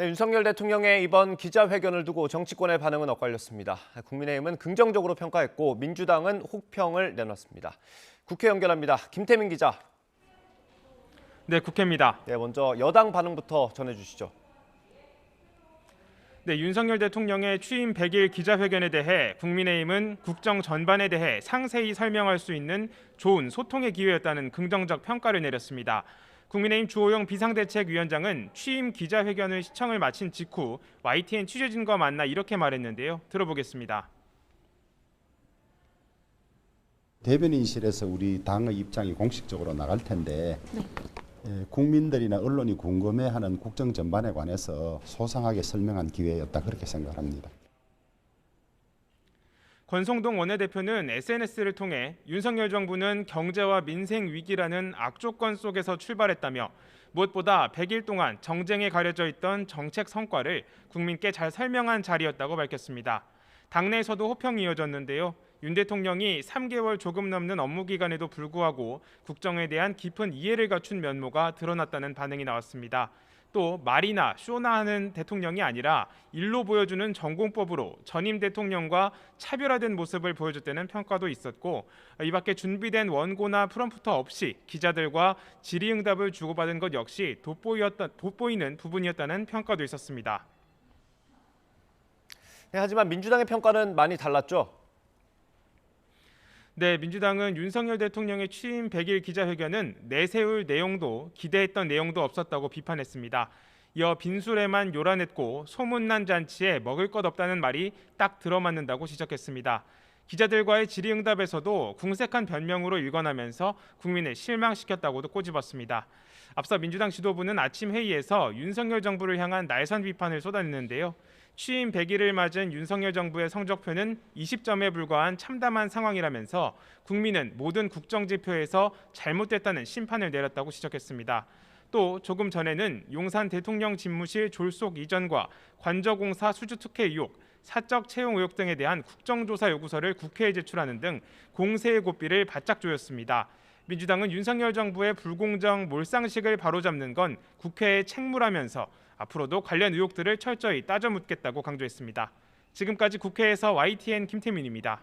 네, 윤석열 대통령의 이번 기자회견을 두고 정치권의 반응은 엇갈렸습니다. 국민의힘은 긍정적으로 평가했고 민주당은 혹평을 내놨습니다. 국회 연결합니다. 김태민 기자. 네, 국회입니다. 네, 먼저 여당 반응부터 전해주시죠. 네, 윤석열 대통령의 취임 100일 기자회견에 대해 국민의힘은 국정 전반에 대해 상세히 설명할 수 있는 좋은 소통의 기회였다는 긍정적 평가를 내렸습니다. 국민의힘 주호영 비상대책위원장은 취임 기자회견을 시청을 마친 직후 YTN 취재진과 만나 이렇게 말했는데요. 들어보겠습니다. 대변인실에서 우리 당의 입장이 공식적으로 나갈 텐데 국민들이나 언론이 궁금해하는 국정 전반에 관해서 소상하게 설명한 기회였다 그렇게 생각합니다. 권성동 원내대표는 SNS를 통해 윤석열 정부는 경제와 민생 위기라는 악조건 속에서 출발했다며 무엇보다 100일 동안 정쟁에 가려져 있던 정책 성과를 국민께 잘 설명한 자리였다고 밝혔습니다. 당내에서도 호평이 이어졌는데요. 윤 대통령이 3개월 조금 넘는 업무 기간에도 불구하고 국정에 대한 깊은 이해를 갖춘 면모가 드러났다는 반응이 나왔습니다. 또 말이나 쇼나 하는 대통령이 아니라 일로 보여주는 전공법으로 전임 대통령과 차별화된 모습을 보여줬다는 평가도 있었고, 이 밖에 준비된 원고나 프롬프터 없이 기자들과 질의응답을 주고받은 것 역시 돋보이는 부분이었다는 평가도 있었습니다. 네, 하지만 민주당의 평가는 많이 달랐죠. 네, 민주당은 윤석열 대통령의 취임 100일 기자회견은 내세울 내용도 기대했던 내용도 없었다고 비판했습니다. 이어 빈술에만 요란했고 소문난 잔치에 먹을 것 없다는 말이 딱 들어맞는다고 지적했습니다. 기자들과의 질의응답에서도 궁색한 변명으로 일관하면서 국민을 실망시켰다고도 꼬집었습니다. 앞서 민주당 지도부는 아침 회의에서 윤석열 정부를 향한 날선 비판을 쏟아냈는데요. 취임 100일을 맞은 윤석열 정부의 성적표는 20점에 불과한 참담한 상황이라면서 국민은 모든 국정지표에서 잘못됐다는 심판을 내렸다고 지적했습니다. 또 조금 전에는 용산 대통령 집무실 졸속 이전과 관저공사 수주특혜 의혹, 사적 채용 의혹 등에 대한 국정조사 요구서를 국회에 제출하는 등 공세의 고삐를 바짝 조였습니다. 민주당은 윤석열 정부의 불공정 몰상식을 바로잡는 건 국회의 책무라면서 앞으로도 관련 의혹들을 철저히 따져 묻겠다고 강조했습니다. 지금까지 국회에서 YTN 김태민입니다.